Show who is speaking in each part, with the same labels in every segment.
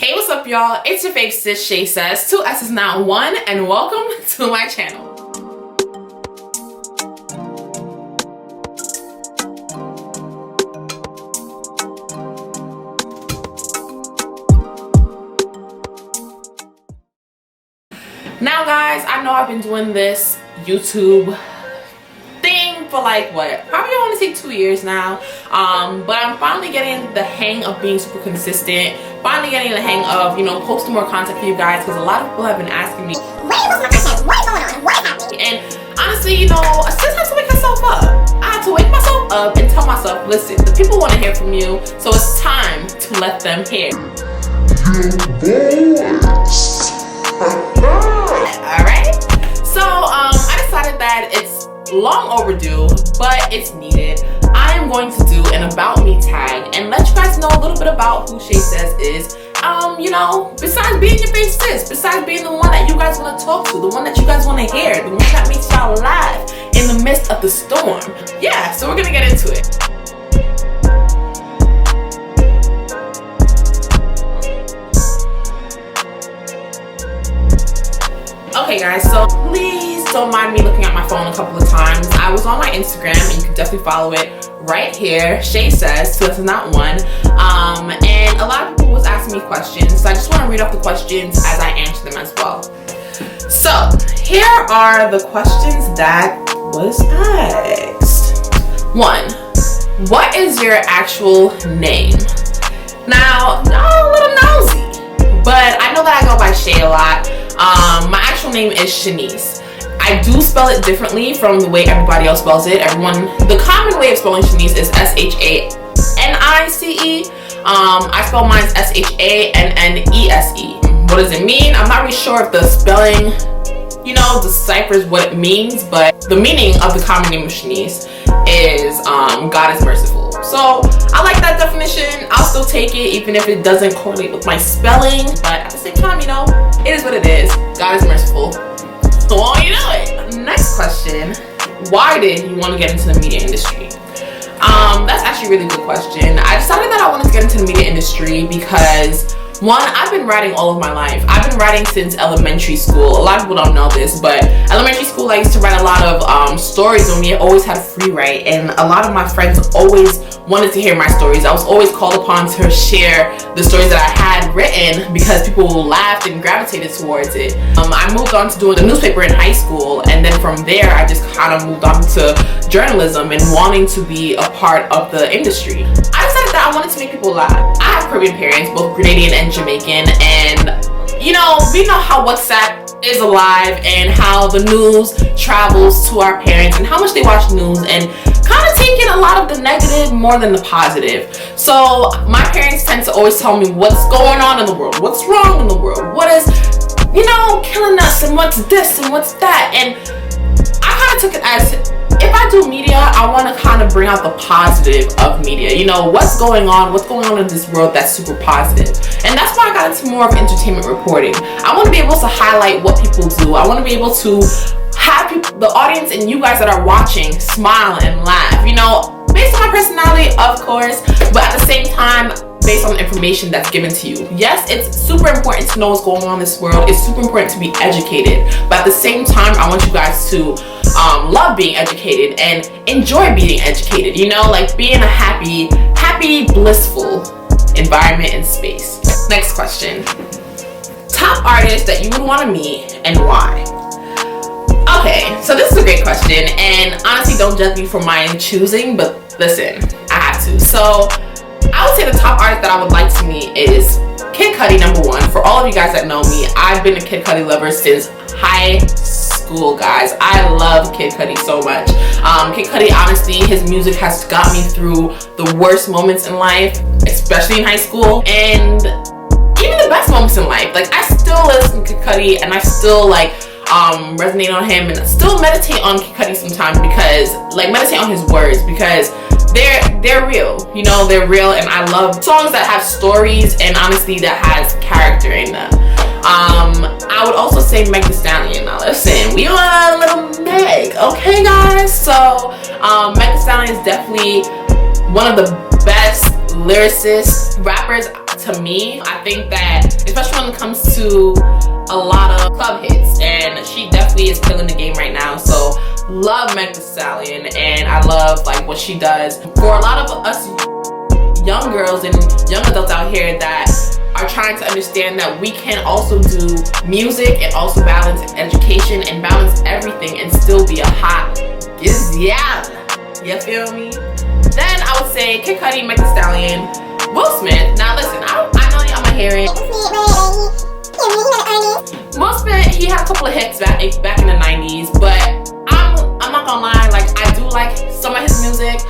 Speaker 1: Hey, what's up, y'all? It's your fave sis, Shay Says, 2 S's not 1, and welcome to my channel. Now, guys, I know I've been doing this YouTube thing for like what, probably I want to say 2 years now, but I'm finally getting the hang of being super consistent, finally getting the hang of, you know, posting more content for you guys, because a lot of people have been asking me, where is my content, what is going on, what is happening? And honestly, you know, I just have to wake myself up. I have to wake myself up and tell myself, listen, the people want to hear from you, so it's time to let them hear. Alright, so I decided that it's long overdue, but it's needed. I am going to do an About Me tag and let you guys know a little bit about who Shay Says is. You know, besides being your face sis, besides being the one that you guys want to talk to, the one that you guys want to hear, the one that makes y'all laugh in the midst of the storm. Yeah, so we're gonna get into it. Okay guys, so please don't mind me looking at my phone a couple of times. I was on my Instagram and you can definitely follow it right here, Shay Says, 2 S's not 1. And a lot of people was asking me questions, so I just want to read off the questions as I answer them as well. So here are the questions that was asked. 1. What is your actual name? Now, y'all a little nosy, but I know that I go by Shay a lot. My actual name is Shanice. I do spell it differently from the way everybody else spells it. The common way of spelling Shanice is S-H-A-N-I-C-E. I spell mine S-H-A-N-N-E-S-E. What does it mean? I'm not really sure if the spelling, you know, deciphers what it means, but the meaning of the common name of Shanice is God is merciful. So I like that definition. I'll still take it even if it doesn't correlate with my spelling, but at the same time, you know, it is what it is. God is merciful. So won't you know it? Next question. Why did you want to get into the media industry? That's actually a really good question. I decided that I wanted to get into the media industry because, one, I've been writing all of my life. I've been writing since elementary school. A lot of people don't know this, but elementary school I used to write a lot of stories when we always had free write, and a lot of my friends always wanted to hear my stories. I was always called upon to share the stories that I had written because people laughed and gravitated towards it. I moved on to doing the newspaper in high school, and then from there I just kind of moved on to journalism and wanting to be a part of the industry. I decided that I wanted to make people laugh. I have Caribbean parents, both Grenadian and Jamaican, and you know, we know how WhatsApp is alive and how the news travels to our parents and how much they watch news and kind of taking a lot of the negative more than the positive. So my parents tend to always tell me what's going on in the world, what's wrong in the world, what is, you know, killing us, and what's this and what's that. And I kind of took it as, if I do media, I want to kind of bring out the positive of media. You know, what's going on in this world that's super positive. And that's why I got into more of entertainment reporting. I want to be able to highlight what people do. I want to be able to have people, the audience and you guys that are watching, smile and laugh. You know, based on my personality, of course, but at the same time, based on the information that's given to you. Yes, it's super important to know what's going on in this world. It's super important to be educated. But at the same time, I want you guys to love being educated and enjoy being educated. You know, like be in a happy, blissful environment and space. Next question. Top artist that you would want to meet and why? Okay, so this is a great question, and honestly, don't judge me for my choosing, but listen, I have to. So I would say the top artist that I would like to meet is Kid Cudi, number 1. For all of you guys that know me, I've been a Kid Cudi lover since high school, guys. I love Kid Cudi so much. Kid Cudi, honestly, his music has got me through the worst moments in life, especially in high school, and even the best moments in life. Like, I still listen to Kid Cudi, and I still like resonate on him, and still meditate on Kid Cudi sometimes, because like meditate on his words, because they're real, you know, they're real, and I love songs that have stories and honestly that has character in them. I would also say Meg Thee Stallion. Now listen, we are a little Meg, okay guys? So Meg Thee Stallion is definitely one of the best lyricists, rappers to me. I think that, especially when it comes to a lot of club hits, and she definitely is killing the game right now. So love Meg Thee Stallion, and I love like what she does. For a lot of us young girls and young adults out here that are trying to understand that we can also do music and also balance education and balance everything and still be a hot yeah, you feel me? Then I would say Kid Cudi, Meg Thee Stallion, Will Smith. Now listen, I know y'all might hear it. Will Smith, he had a couple of hits back in the 90s, but I'm not gonna lie, like I do like some of his music.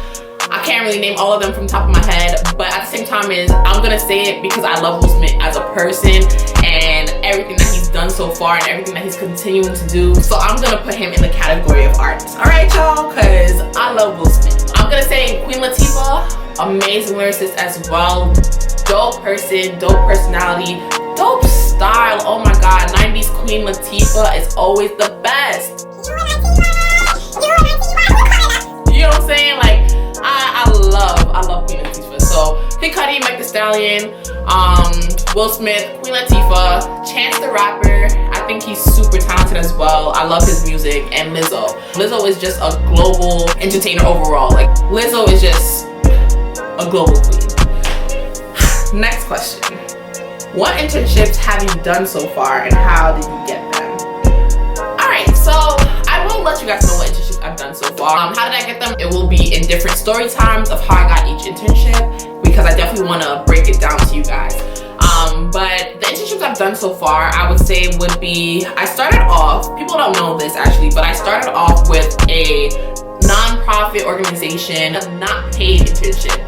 Speaker 1: I can't really name all of them from the top of my head, but at the same time I'm gonna say it because I love Will Smith as a person and everything that he's done so far and everything that he's continuing to do. So I'm gonna put him in the category of artist. Alright y'all, cause I love Will Smith. I'm gonna say Queen Latifah, amazing lyricist as well. Dope person, dope personality, dope style. Oh my god, 90s Queen Latifah is always the best. You know what I'm saying? Like I love Queen Latifah. So Kid Cudi, Meg Thee Stallion, Will Smith, Queen Latifah, Chance the Rapper. I think he's super talented as well. I love his music. And Lizzo. Lizzo is just a global entertainer overall. Like Lizzo is just a global queen. Next question. What internships have you done so far and how did you get them? Alright, so I will let you guys know what internships I've done so far. How did I get them? It will be in different story times of how I got each internship because I definitely want to break it down to you guys. But the internships I've done so far, I would say would be, I started off, people don't know this actually, but I started off with a non-profit organization, a not paid internship.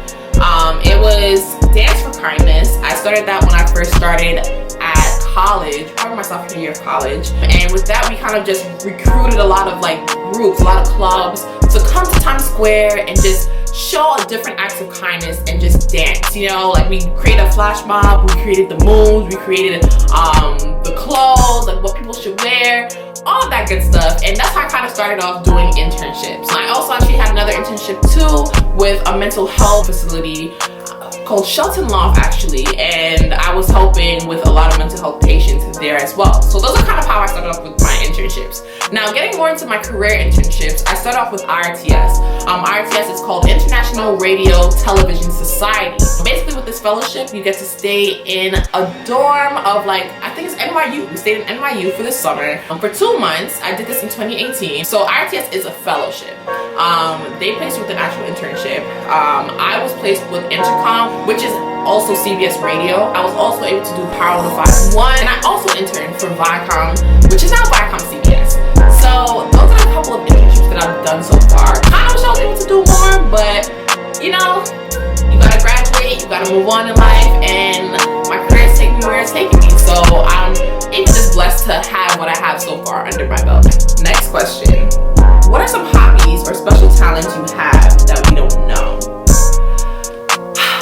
Speaker 1: It was Dance for Kindness. I started that when I first started at college, probably my sophomore year of college. And with that, we kind of just recruited a lot of like groups, a lot of clubs to come to Times Square and just show different acts of kindness and just dance. You know, like we created a flash mob, we created the moons, we created the clothes, like what people should wear, all of that good stuff. And that's how I kind of started off doing internships. And I also actually had another internship too with a mental health facility called Shelton Loft actually, and I was helping with a lot of mental health patients there as well. So those are kind of how I started off with my internships. Now getting more into my career internships, I started off with IRTS. IRTS is called International Radio Television Society. Basically with this fellowship, you get to stay in a dorm of like, I think it's NYU. We stayed in NYU for the summer for 2 months. I did this in 2018. So IRTS is a fellowship. They placed with an actual internship. I was placed with Intercom, which is also CBS Radio. I was also able to do Power 105.1, and I also interned for Viacom, which is now Viacom CBS. So those are a couple of internships that I've done so far. I wish I was able to do more, but you know, you gotta graduate, you gotta move on in life, and my career is taking me where it's taking me. So I'm even just blessed to have what I have so far under my belt. Next question. What are some hobbies or special talents you have that we don't know?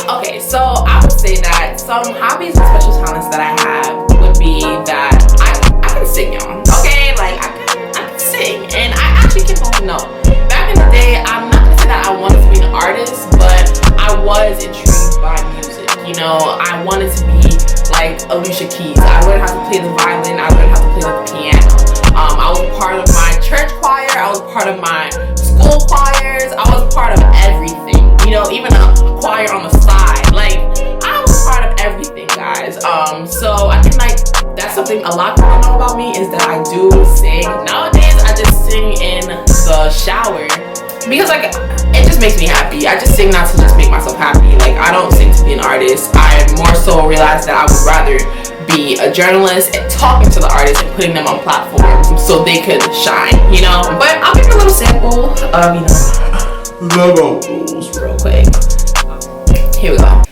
Speaker 1: Okay, so I would say that some hobbies and special talents that I have would be that I can sing, y'all. Okay, like I can sing, and I actually can hold a note. Back in the day, I'm not gonna say that I wanted to be an artist, but I was intrigued by music. You know, I wanted to be like Alicia Keys. I learned how to play the violin. I learned how to play the piano. I was part of my church choir. I was part of my school choirs. I was part of everything. You know, even a choir on the side. Like, I was part of everything, guys. So I think like that's something a lot of people know about me is that I do sing. Nowadays, I just sing in the shower because like it just makes me happy. I just sing not to just make myself happy. Like I don't sing to be an artist. I more so realized that I would rather be a journalist and talking to the artists and putting them on platforms so they could shine, you know. But I'll give you a little sample of, you know, the vocals real quick. Here we go.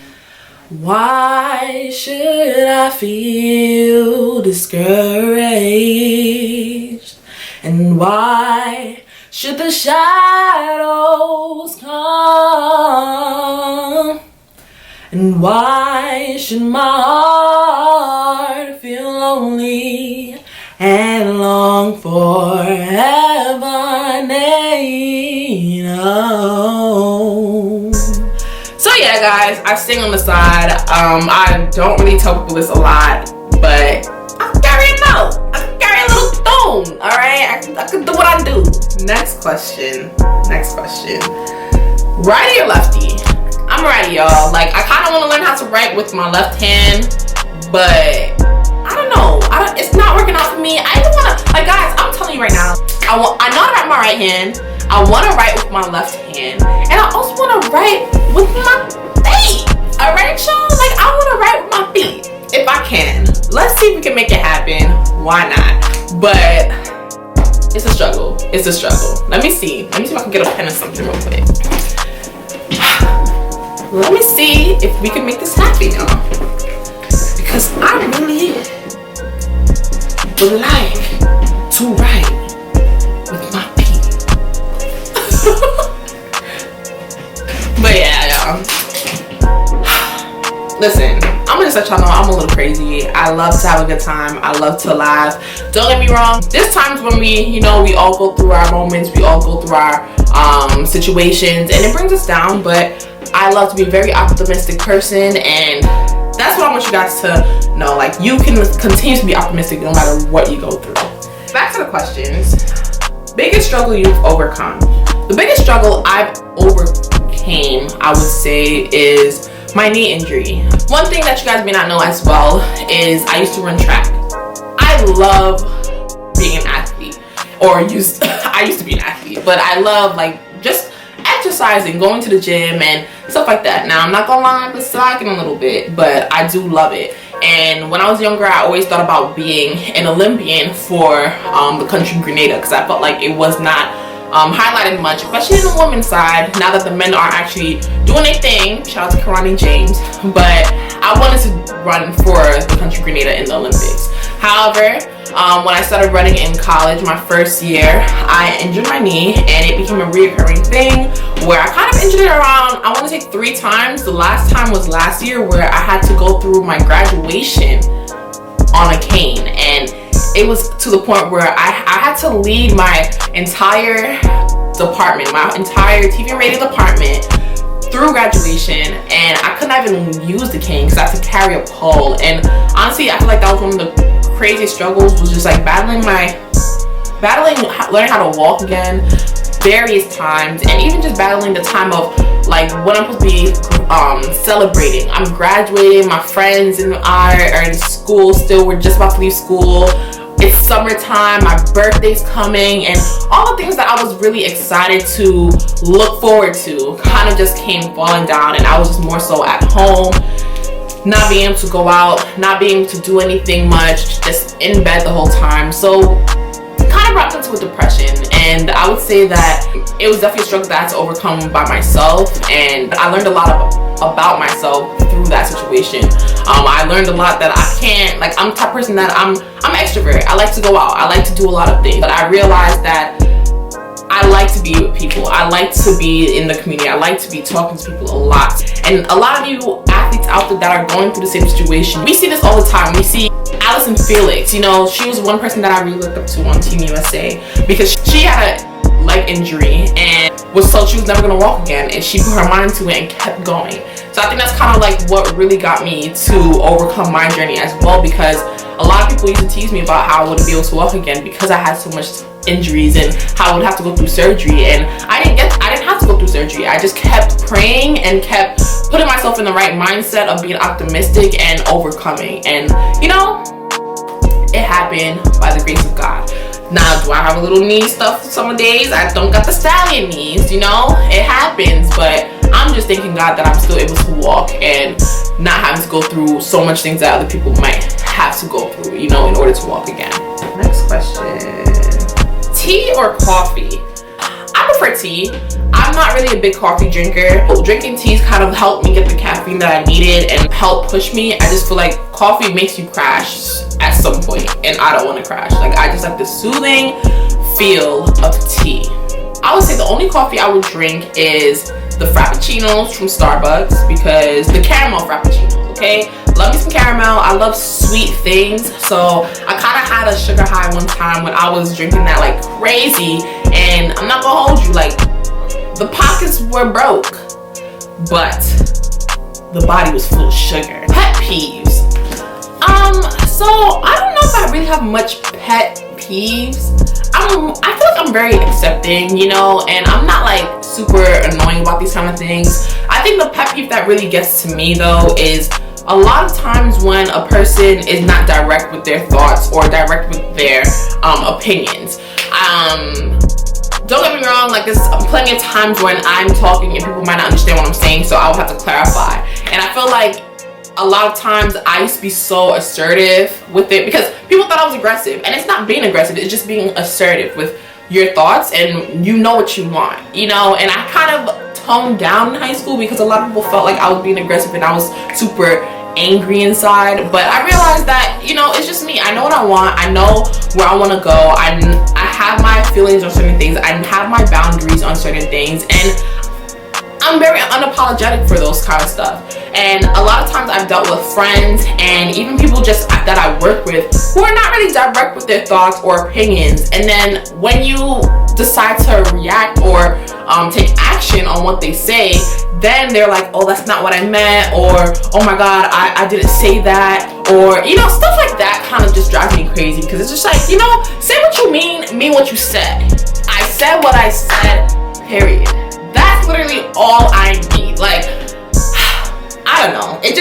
Speaker 1: Why should I feel discouraged? And why should the shadows come? And why should my heart feel lonely and long for heaven ain't home? So yeah, guys, I sing on the side. I don't really tell people this a lot, but I can carry a note. I can carry a little phone. All right, I can do what I do. Next question. Righty or lefty? I'm a righty, y'all. Like, I kind of want to learn how to write with my left hand, but I don't know. It's not working out for me. I even want to, like, guys, I'm telling you right now, I know how to write with my right hand. I want to write with my left hand, and I also want to write with my feet. All right, y'all? Like, I want to write with my feet if I can. Let's see if we can make it happen. Why not? But it's a struggle. It's a struggle. Let me see if I can get a pen or something real quick. Let me see if we can make this happen, y'all. Because I really would like to write with my feet. But yeah, y'all. Listen, I'm gonna just let y'all know I'm a little crazy. I love to have a good time. I love to laugh. Don't get me wrong. There's times when we all go through our moments. We all go through our situations, and it brings us down. But I love to be a very optimistic person, and that's what I want you guys to know. Like, you can continue to be optimistic no matter what you go through. Back to the questions. Biggest struggle you've overcome. The biggest struggle I've overcame, I would say, is my knee injury. One thing that you guys may not know as well is I used to run track. I love being an athlete, I used to be an athlete, but I love, like, just exercising, going to the gym and stuff like that. Now, I'm not gonna lie, I'm slacking a little bit, but I do love it. And when I was younger, I always thought about being an Olympian for the country Grenada, because I felt like it was not highlighted much, especially in the women's side, now that the men are actually doing their thing. Shout out to Karani James. But I wanted to run for the country Grenada in the Olympics. However, when I started running in college, my first year, I injured my knee, and it became a reoccurring thing where I kind of injured it around, I want to say 3 times. The last time was last year, where I had to go through my graduation on a cane, and it was to the point where I had to lead my entire department, my entire TV and radio department through graduation, and I couldn't even use the cane because I had to carry a pole. And honestly, I feel like that was one of the craziest struggles, was just like learning how to walk again various times, and even just battling the time of like when I'm supposed to be celebrating. I'm graduating, my friends and I are in school still, we're just about to leave school. It's summertime, my birthday's coming, and all the things that I was really excited to look forward to kind of just came falling down, and I was just more so at home, not being able to go out, not being able to do anything much, just in bed the whole time. So kind of brought me to a depression, and I would say that it was definitely a struggle that I had to overcome by myself, and I learned a lot about myself through that situation. I learned a lot that I can't, like, I'm the type of person that I'm extrovert. I like to go out, I like to do a lot of things, but I realized that I like to be with people. I like to be in the community. I like to be talking to people a lot. And a lot of you athletes out there that are going through the same situation, we see this all the time. We see Allison Felix, you know, she was one person that I really looked up to on Team USA, because she had a leg injury and was told she was never going to walk again, and she put her mind to it and kept going. So I think that's kind of like what really got me to overcome my journey as well, because a lot of people used to tease me about how I wouldn't be able to walk again because I had so much injuries and how I would have to go through surgery. And I didn't have to go through surgery. I just kept praying and kept putting myself in the right mindset of being optimistic and overcoming. And you know, it happened by the grace of God. Now, do I have a little knee stuff some days? I don't got the stallion knees, you know? It happens, but I'm just thanking God that I'm still able to walk and not having to go through so much things that other people might have to go through, you know, in order to walk again. Next question. Tea or coffee? I prefer tea. I'm not really a big coffee drinker. Drinking teas kind of helped me get the caffeine that I needed and help push me. I just feel like coffee makes you crash at some point, and I don't want to crash. Like, I just like the soothing feel of tea. I would say the only coffee I would drink is the Frappuccinos from Starbucks, because the caramel Frappuccino, okay? Love me some caramel. I love sweet things. So I kind of had a sugar high one time when I was drinking that like crazy, and I'm not gonna hold you, like, the pockets were broke, but the body was full of sugar. Pet peeves. So I don't know if I really have much pet peeves. I feel like I'm very accepting, you know, and I'm not like super annoying about these kind of things. I think the pet peeve that really gets to me though is a lot of times when a person is not direct with their thoughts or direct with their opinions. Don't get me wrong, like there's plenty of times when I'm talking and people might not understand what I'm saying, so I'll have to clarify. And I feel like a lot of times I used to be so assertive with it because people thought I was aggressive, and it's not being aggressive, it's just being assertive with your thoughts, and you know what you want, you know. And I kind of toned down in high school because a lot of people felt like I was being aggressive and I was super angry inside. But I realized that, you know, it's just me. I know what I want, I know where I want to go, I have my feelings on certain things, I have my boundaries on certain things, and I'm very unapologetic for those kind of stuff. And a lot of times I've dealt with friends and even people just that I work with who are not really direct with their thoughts or opinions, and then when you decide to react or take action on what they say, then they're like, oh, that's not what I meant, or oh my god, I didn't say that, or you know, stuff like that kind of just drives me crazy, because it's just like, you know, say what you mean what you said. I said what I said, period. That's literally all I need. Like, I don't know, it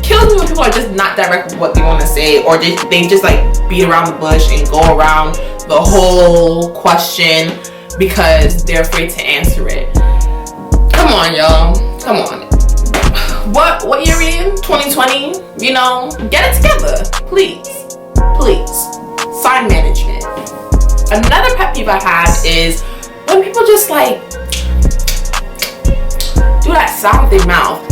Speaker 1: kills me when people are just not direct with what they want to say, or they just like beat around the bush and go around the whole question because they're afraid to answer it. Come on, y'all, come on. What year are we in? 2020. You know, get it together, please. Sign management. Another pet peeve I have is when people just like do that sound with their mouth.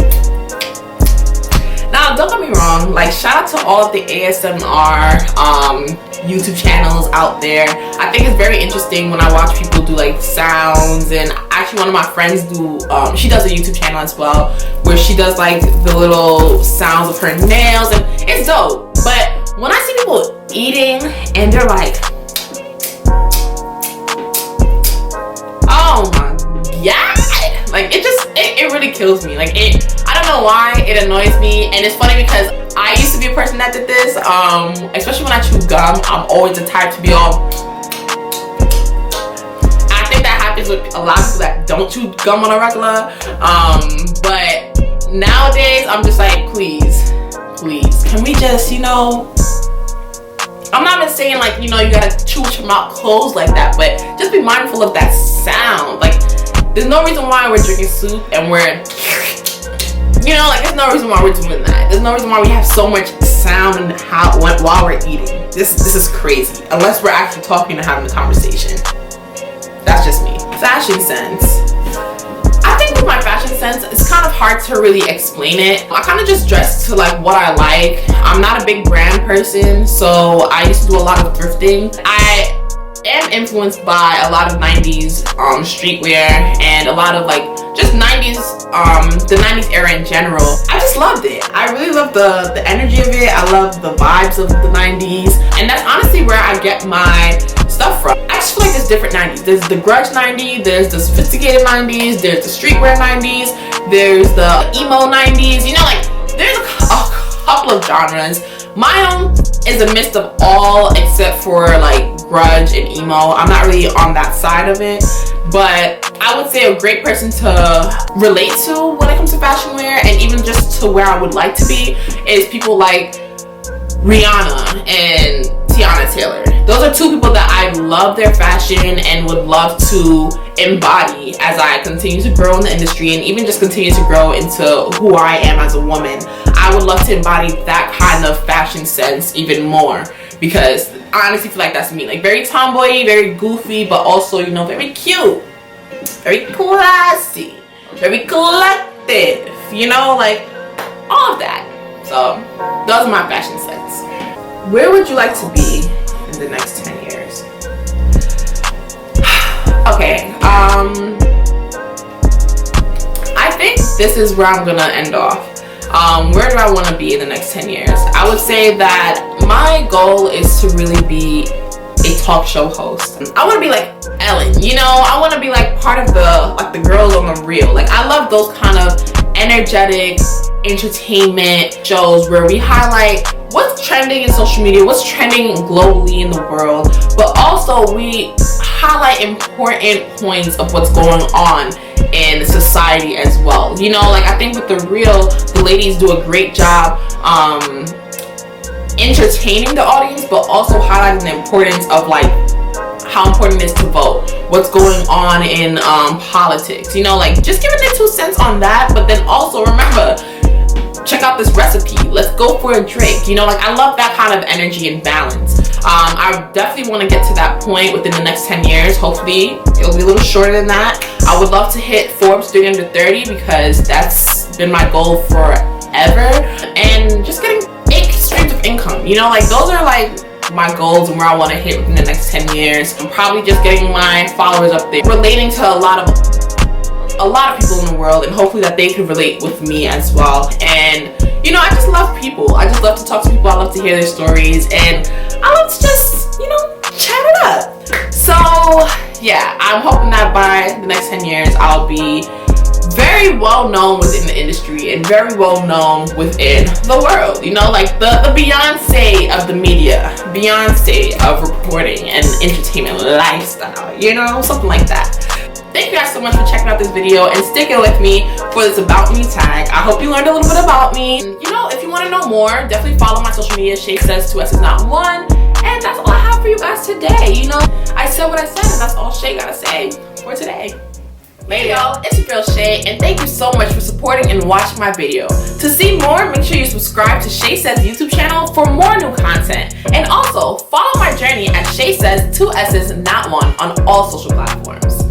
Speaker 1: Now, don't get me wrong, like shout out to all of the ASMR YouTube channels out there. I think it's very interesting when I watch people do like sounds, and actually one of my friends she does a YouTube channel as well where she does like the little sounds of her nails, and it's dope. But when I see people eating and they're like, oh my god, like it really kills me. Like I don't know why it annoys me, and it's funny because I used to be a person that did this, especially when I chew gum. I'm always the type to be all, I think that happens with a lot of people that don't chew gum on a regular, but nowadays I'm just like, please, can we just, you know, I'm not even saying like, you know, you gotta chew with your mouth closed like that, but just be mindful of that sound. Like, there's no reason why we're drinking soup and we're, you know, like there's no reason why we're doing that. There's no reason why we have so much sound and while we're eating. This is crazy. Unless we're actually talking and having a conversation. That's just me. Fashion sense. I think with my fashion sense, it's kind of hard to really explain it. I kind of just dress to like what I like. I'm not a big brand person, so I used to do a lot of thrifting. I am influenced by a lot of 90s streetwear and a lot of like just 90s the 90s era in general. I just loved it. I really love the energy of it. I love the vibes of the 90s, and that's honestly where I get my stuff from. I just feel like there's different 90s. There's the grudge 90s, there's the sophisticated 90s, there's the streetwear 90s, there's the emo 90s, you know, like there's a couple of genres. My own is a mix of all except for like grudge and emo. I'm not really on that side of it, but I would say a great person to relate to when it comes to fashion wear, and even just to where I would like to be, is people like Rihanna and Tiana Taylor. Those are two people that I love their fashion and would love to embody as I continue to grow in the industry, and even just continue to grow into who I am as a woman. I would love to embody that kind of fashion sense even more, because I honestly feel like that's me. Like very tomboy, very goofy, but also, you know, very cute, very classy, very collective, you know, like all of that. So those are my fashion sense. Where would you like to be in the next 10 years? Okay, I think this is where I'm gonna end off. Where do I want to be in the next 10 years? I would say that my goal is to really be a talk show host. I want to be like Ellen, you know, I want to be like part of the girls on the reel. Like I love those kind of energetic entertainment shows where we highlight what's trending in social media, what's trending globally in the world, but also we highlight important points of what's going on in society as well. You know, like I think with The Real, the ladies do a great job entertaining the audience, but also highlighting the importance of like how important it is to vote, what's going on in politics, you know, like just giving their 2 cents on that. But then also remember, check out this recipe, let's go for a drink, you know, like I love that kind of energy and balance. I definitely want to get to that point within the next 10 years. Hopefully it'll be a little shorter than that. I would love to hit Forbes 30 under 30 because that's been my goal forever, and just getting 8 streams of income, you know, like those are like my goals and where I want to hit within the next 10 years. I'm probably just getting my followers up there, relating to a lot of people in the world, and hopefully that they can relate with me as well. And you know, I just love people. I just love to talk to people. I love to hear their stories, and I love to just, you know, chat it up. So yeah, I'm hoping that by the next 10 years I'll be very well known within the industry and very well known within the world, you know, like the Beyonce of the media, Beyonce of reporting and entertainment lifestyle, you know, something like that. Thank you guys so much for checking out this video and sticking with me for this About Me tag. I hope you learned a little bit about me. You know, if you want to know more, definitely follow my social media. Shay says 2 S's not 1. And that's all I have for you guys today. You know, I said what I said, and that's all Shay gotta say for today. Hey y'all, it's your girl Shay, and thank you so much for supporting and watching my video. To see more, make sure you subscribe to Shay Says YouTube channel for more new content. And also, follow my journey at Shay Says 2 S's not 1 on all social platforms.